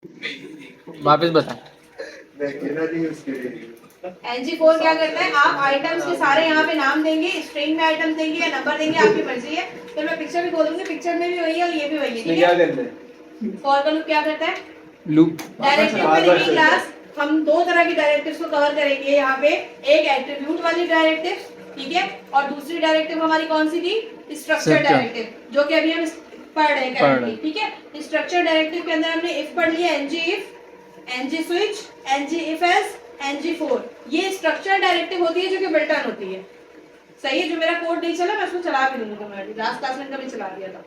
वापस बता। NG4 क्या करता है, आप आइटम्स के सारे यहाँ पे नाम देंगे, स्ट्रिंग में आइटम देंगे या नंबर देंगे, आपकी मर्जी है। तो मैं पिक्चर भी खोलूंगी, पिक्चर में भी वही है और ये भी वही है, ठीक है। क्या करते हैं? फॉर का लूप क्या करता है, लूप डायरेक्टिव में देखिए क्लास, हम दो तरह की डायरेक्टिव्स को कवर करेंगे यहाँ पे। एक एट्रीब्यूट वाली डायरेक्टिव, ठीक है, और दूसरी डायरेक्टिव हमारी कौन सी थी, स्ट्रक्चर डायरेक्टिव, जो कि अभी हम पढ़ रहे हैं करंटली, ठीक है। स्ट्रक्चर डायरेक्टिव के अंदर हमने इफ पढ़ लिया, ng switch, ng if else, ng4, ये स्ट्रक्चर डायरेक्टिव होती है जो कि बिल्ट इन होती है। सही है, जो मेरा कोड नहीं चला मैं उसको चला भी दूंगा, तुम्हारी लास्ट क्लास में कभी चला दिया था।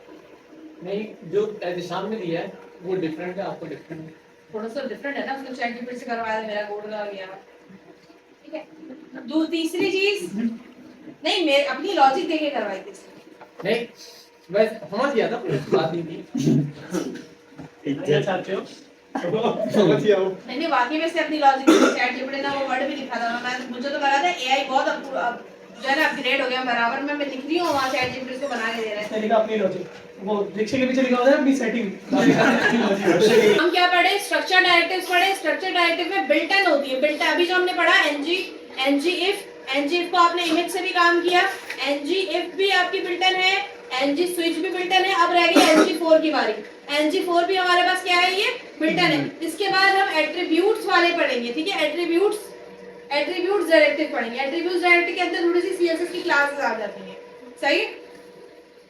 नहीं, जो सामने दिया है वो डिफरेंट है, आपको डिफरेंट है, थोड़ा सा डिफरेंट है ना, उसको चैट जीपीटी से करवाया था, मेरा कोड लगा गया, ठीक है। तीसरी चीज नहीं, मैं अपनी लॉजिक देके करवाई थी। नहीं मैं समझ गया था, कोई बात नहीं थी। क्या चाहते हो? समझ गया हूं। नहीं वाकई में से अपनी लॉजिक चैट जीपीटी ने वो वर्ड भी लिखा था, मैं मुझे तो लगा था एआई बहुत अब जो है ना अपग्रेड हो गया, बराबर में मैं लिख रही हूं, वहां चैट जीपीटी को बना के दे रहा है। लिखा अपनी लॉजिक, वो रिक्शे के पीछे लिखा होता है अपनी सेटिंग। हम क्या पढ़े, स्ट्रक्चर डायरेक्टिव्स पढ़े। स्ट्रक्चर डायरेक्टिव में बिल्ट इन होती है, बिल्ट अभी जो हमने पढ़ा ng if को आपने इमेज से भी काम किया, ng if भी आपकी बिल्ट इन है, ng स्विच भी बिल्ट इन है। अब रह गई ng4 की बारी, ng4 भी हमारे पास क्या है, ये बिल्ट इन है। इसके बाद हम एट्रीब्यूट्स वाले पढ़ेंगे, ठीक है, एट्रीब्यूट्स डायरेक्टिव पढ़ेंगे। एट्रीब्यूट्स डायरेक्टिव के अंदर थोड़ी सी सीएसएस की क्लासेस आ जाती हैं, सही।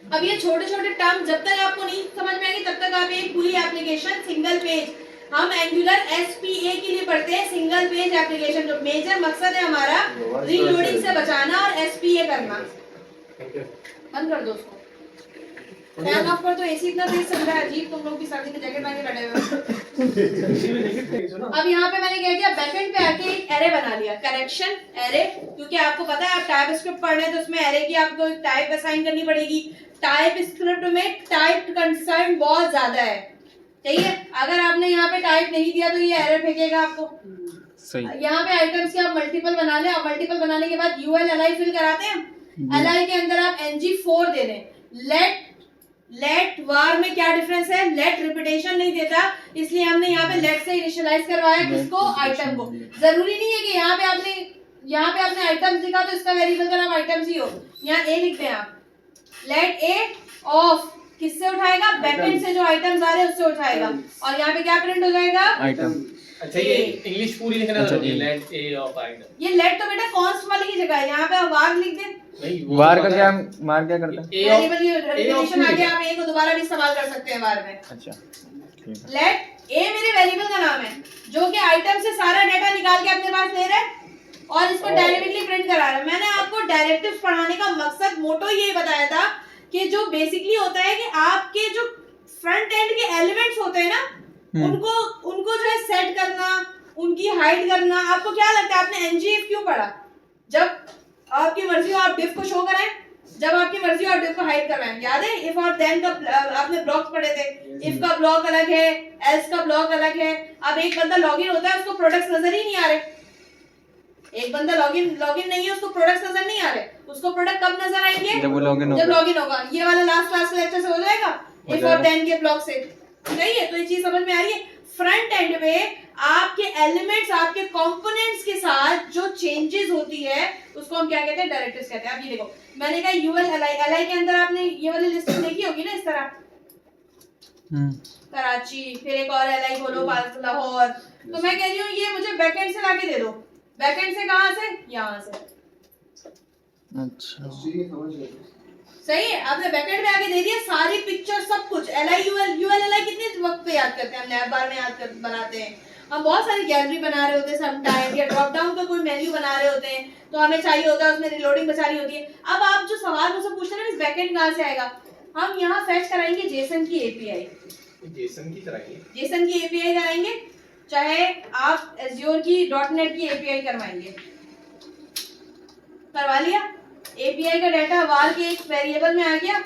अब ये छोटे छोटे टर्म जब तक आपको नहीं समझ में आएगी तब तक आप एक पूरी एप्लीकेशन सिंगल पेज, हम एंगुलर SPA के लिए पढ़ते हैं, सिंगल पेज एप्लीकेशन, जो मेजर मकसद है हमारा रीलोडिंग से बचाना और SPA करना। बंद कर दो उसको, फैन ऑफ कर दो, एसी इतना तेज चल रहा है, अजीब, तुम लोग भी सर्दी में जैकेट पहन के बैठे हुए। अब यहाँ पे मैंने क्या किया, बैकएंड पे आके एक एरे बना लिया, करेक्शन एरे, क्योंकि आपको पता है आप टाइप स्क्रिप्ट पढ़ रहे हैं तो उसमें एरे की आपको एक टाइप असाइन करनी पड़ेगी। टाइप स्क्रिप्ट में टाइप कंसर्न बहुत ज्यादा है, ठीक है। अगर आपने यहाँ पे टाइप नहीं दिया तो ये एरर फेंकेगा आपको। सही। यहाँ पे आइटम्स के आप मल्टीपल बना ले, और मल्टीपल बनाने के बाद UL li फिल कराते हैं, li के अंदर आप ng4 दे दें। लेट वार में क्या डिफरेंस है, लेट रिपीटेशन नहीं देता, इसलिए हमने यहाँ पे लेट से इनिशियलाइज करवाया किसको, आइटम को। जरूरी नहीं है कि यहाँ पे आपने आइटम्स लिखा तो इसका वेरिएबल का नाम आइटम्स ही हो, यहाँ ए लिखते हैं आप। लेट ए ऑफ किससे उठाएगा, बैकएंड से जो आइटम्स आ रहे हैं उससे उठाएगा, और यहाँ पे क्या प्रिंट हो जाएगा, आइटम। अच्छा ये इंग्लिश पूरी लिखना जरूरी है, लेट ए ऑफ आइटम। ये लेट तो बेटा कॉन्स्ट वाले की जगह है, यहाँ पे वार लिख दे। वार का क्या, वार क्या करता है, वेरिएबल की रिपीटेशन आगे आप ए को दोबारा भी इस्तेमाल कर सकते हैं वार में। अच्छा लेट ए मेरे वेरिएबल का नाम है, जो कि आइटम से सारा डाटा निकाल के अपने पास ले रहा है और इसको डायरेक्टली प्रिंट करा रहा है। मैंने आपको डायरेक्टिव्स पढ़ाने का मकसद, मोटो ये बताया था कि जो बेसिकली होता है कि आपके जो फ्रंट एंड के एलिमेंट्स होते हैं ना, उनको जो है सेट करना, उनकी हाइड करना। आपको क्या लगता है आपने ngif क्यों पढ़ा, जब आपकी मर्जी हो आप diff को शो कराएं, जब आपकी मर्जी हो आप diff को हाइड करवाएं। याद है if और then का आपने ब्लॉक्स पढ़े थे, if का ब्लॉक अलग है, else का ब्लॉक अलग है। अब एक बंदा लॉगिन होता है, उसको प्रोडक्ट्स नजर ही नहीं आ रहे, एक बंदा लॉगिन नहीं है, उसको प्रोडक्ट्स नजर नहीं आ रहे, उसको प्रोडक्ट कब नजर आएंगे, जब लॉगिन होगा। ये वाला लास्ट क्लास के लेक्चर से हो जाएगा, if और then के ब्लॉक से, सही है। तो ये चीज समझ में आ रही है। फ्रंट एंड में आपके एलिमेंट्स, आपके कंपोनेंट्स के साथ जो चेंजेस होती है उसको हम क्या कहते हैं, डायरेक्टिव्स कहते हैं। अब ये देखो, मैंने कहा UL li के अंदर आपने ये वाली लिस्टिंग देखी होगी ना, इस तरह कराची, फिर एक और li बोलो लाहौर। तो मैं कह रही हूँ ये मुझे बैकएंड से लाके दे दो। बैकएंड से कहाँ से, यहाँ से। अच्छा सही है, आपने बैकएंड में आके दे दिया सारी पिक्चर, सब कुछ। li कितने वक्त पे याद करते हैं, हम लैब बार में बनाते हैं। हम बहुत सारी गैलरी बना रहे होते हैं सम टाइम, या ड्रॉप डाउन का कोई मेन्यू बना रहे होते हैं, तो हमें चाहिए होता है उसमें रिलोडिंग बचानी होती है। अब आप जो सवाल मुझसे पूछते हैं ना, बैकएंड कहाँ से आएगा, हम यहाँ फेच कराएंगे जेसन की एपीआई, जेसन की एपीआई कराएंगे, चाहे आप एज्योर की .NET की एपीआई करवाएंगे। करवा लिया, एपीआई का डाटा वार के एक वेरिएबल में आ गया,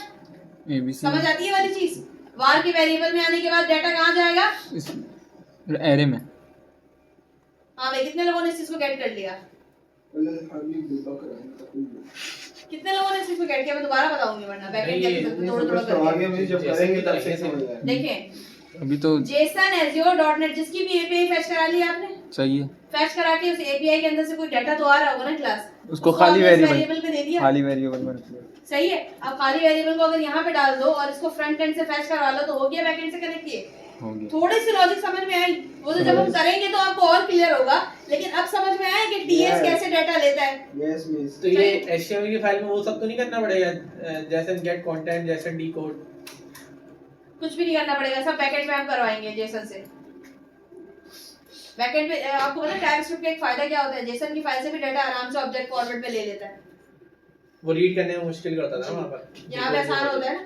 समझ आती है वाली चीज। वार के वेरिएबल में आने के बाद डाटा कहाँ जाएगा, एरे में। हाँ भाई, कितने लोगों ने इस चीज को गेट कर लिया, कितने लोगों ने इस चीज को गेट किया, मैं दोबारा बताऊंगी वरना बैकएंड कैसे थोड़ा थोड़ा करके। आगे में जब करेंगे तब से समझ आएगा। देखें अभी तो जेसन एज्योर डॉटनेट जिसकी भी एपीआई फैच करा ली आपने, सही है। फैच करा के उस एपीआई के अंदर से कोई डाटा तो आ रहा होगा ना क्लास, उसको खाली वेरिएबल पे दे दिया। खाली वेरिएबल में रख दिया। सही है। अब खाली वेरिएबल को अगर यहाँ पे डाल दो और इसको फ्रंट एंड से फैच करवा लो तो हो गया, बैक एंड से कनेक्ट किए। हो गया। थोड़ी सी लॉजिक समझ में आई, वो तो जब हम करेंगे तो आपको और क्लियर होगा, लेकिन अब समझ में आया कि टीएस कैसे डाटा लेता है। Yes miss. तो ये HTML की फाइल में वो सब तो नहीं करना पड़ेगा, जैसे गेट कंटेंट, जैसे डिकोड, कुछ भी नहीं करना पड़ेगा, सब बैकएंड में हम करवाएंगे जेसन से। बैकएंड पे आपको पता है टाइपस्क्रिप्ट का एक फायदा क्या होता है, जेसन की फाइल से भी डाटा आराम से ऑब्जेक्ट फॉर्मेट में ले लेता है। वो रीड करने में मुश्किल करता था वहां पर। यहाँ पे आसान होता है ना,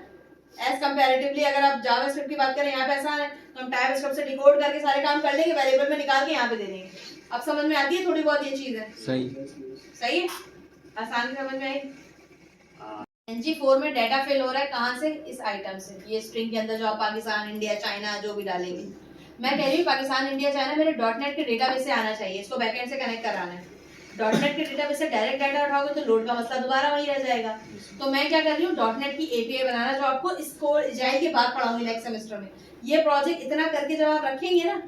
एज कंपैरेटिवली अगर आप जावास्क्रिप्ट की बात करें यहाँ पे आसान है, हम टाइपस्क्रिप्ट से डिकोड करके सारे काम कर लेंगे, वेरिएबल में निकाल के यहाँ पे दे देंगे। अब समझ में आती है थोड़ी बहुत ये चीज है। सही। सही है, आसान समझ में आई। NG4 में डाटा फिल हो रहा है कहाँ से, इस आइटम से, ये स्ट्रिंग के अंदर जो आप पाकिस्तान, इंडिया, चाइना जो भी डालेंगे। मैं कह रही हूँ पाकिस्तान, इंडिया, चाइना मेरे डॉटनेट के डेटाबेस से आना चाहिए, इसको बैकएंड से कनेक्ट कराना है। डॉटनेट के डेटाबेस से डायरेक्ट डाटा उठाओगे तो लोड का मसला दोबारा वही रह जाएगा। तो मैं क्या कर रही हूँ, डॉटनेट की एपीआई बनाना, जो आपको इसको जाए के बाद पढ़ाऊंगी नेक्स्ट सेमेस्टर में। ये प्रोजेक्ट इतना करके जब आप रखेंगे ना,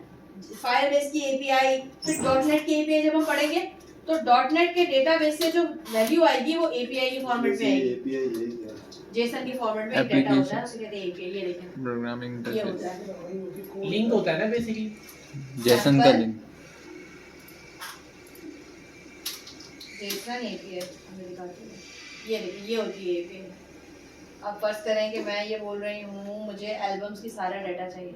फायरबेस की एपीआई, फिर डॉटनेट की एपीआई जब हम पढ़ेंगे तो डॉटनेट के डेटाबेस से जो वैल्यू आएगी वो एपीआई के फॉर्मेट में आएगी, एपीआई यही है। जेसन के फॉर्मेट में डेटा होता है, उसे कहते हैं एपीआई। ये देखें, प्रोग्रामिंग ये होता इंटरफेस, है लिंक होता है ना बेसिकली, जेसन का लिंक। जेसन एपीआई हमें दिखाती है, ये देखिए ये होती है एपीआई। अब फर्स्ट करें कि मैं ये बोल रही हूँ मुझे एल्बम्स की सारा डाटा चाहिए,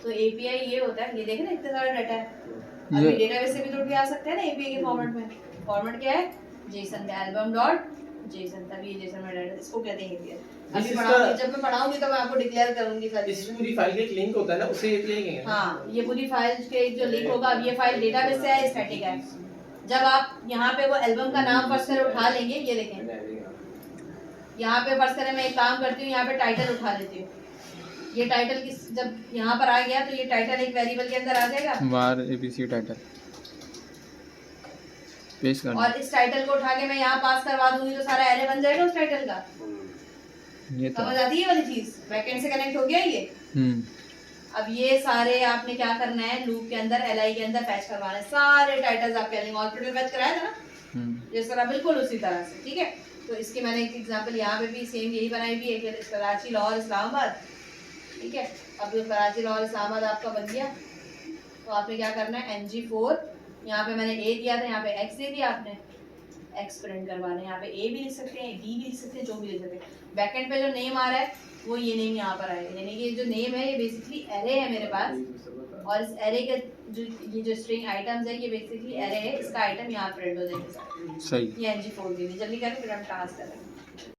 तो एपीआई ये होता है, ये देखें ना इतना सारा डाटा है। अभी डेटाबेस से भी तो उठ के आ सकते हैं ना एपीआई के फॉर्मेट में। फॉर्मेट क्या है, जेसन का एल्बम डॉट जेसन, तभी ये जेसन में डाटा, इसको कहते हैं एपीआई। अभी पढ़ाऊंगी, जब मैं पढ़ाऊंगी तो मैं आपको डिक्लेयर करूंगी सारी इस चीजें। पूरी फाइल का एक लिंक होता है ना, उसे एपीआई कहेंगे। हाँ, ये पूरी फाइल के एक जो लिंक होगा, अब ये फाइल डेटाबेस से है, स्टैटिक है। जब आप यहाँ पे वो एल्बम का नाम फर्स्ट करें उठा लेंगे, ये देखें यहाँ पे फर्स्ट करें मैं एक काम करती हूँ, यहाँ पे टाइटल उठा लेती हूँ। ये टाइटल किस, जब यहाँ पर आ गया तो ये टाइटल एक वेरिएबल के अंदर आ जाएगा, var abc टाइटल पेस्ट करना। और इस टाइटल को उठा के मैं यहाँ पास करवा दूंगी तो सारा एरे बन जाएगा उस टाइटल का। ये तो समझ आती है वाली चीज, बैकएंड से कनेक्ट हो गया ये। अब ये सारे आपने क्या करना है, लूप के अंदर li के अंदर फैच करवाना है सारे टाइटल्स। आप कह लेंगे हॉस्पिटल फैच कराया था ना, जिस तरह बिल्कुल उसी तरह से, ठीक है। तो इसकी मैंने एक एग्जांपल यहाँ पे भी सेम यही बनाई हुई है कि कराची, लाहौर, इस्लामाबाद, ठीक है। अब जो कराची, लाहौर, इस्लामाबाद आपका बन गया तो आपने क्या करना है, NG4 यहाँ पे मैंने a दिया था, यहाँ पे x दे दिया आपने, x प्रिंट करवाना है। यहाँ पे a भी लिख सकते हैं, b भी लिख सकते हैं, जो भी लिख सकते हैं। बैकएंड पे जो नेम आ रहा है वो ये नेम यहाँ पर आएगा, यानी कि ये जो नेम है ये बेसिकली एरे है मेरे पास, और इस एरे के जो ये जो स्ट्रिंग आइटम्स है ये बेसिकली एरे है, इसका आइटम यहाँ प्रिंट हो जाएगा। सही। ये NG4 भी जल्दी करें फिर हम टास्क करें।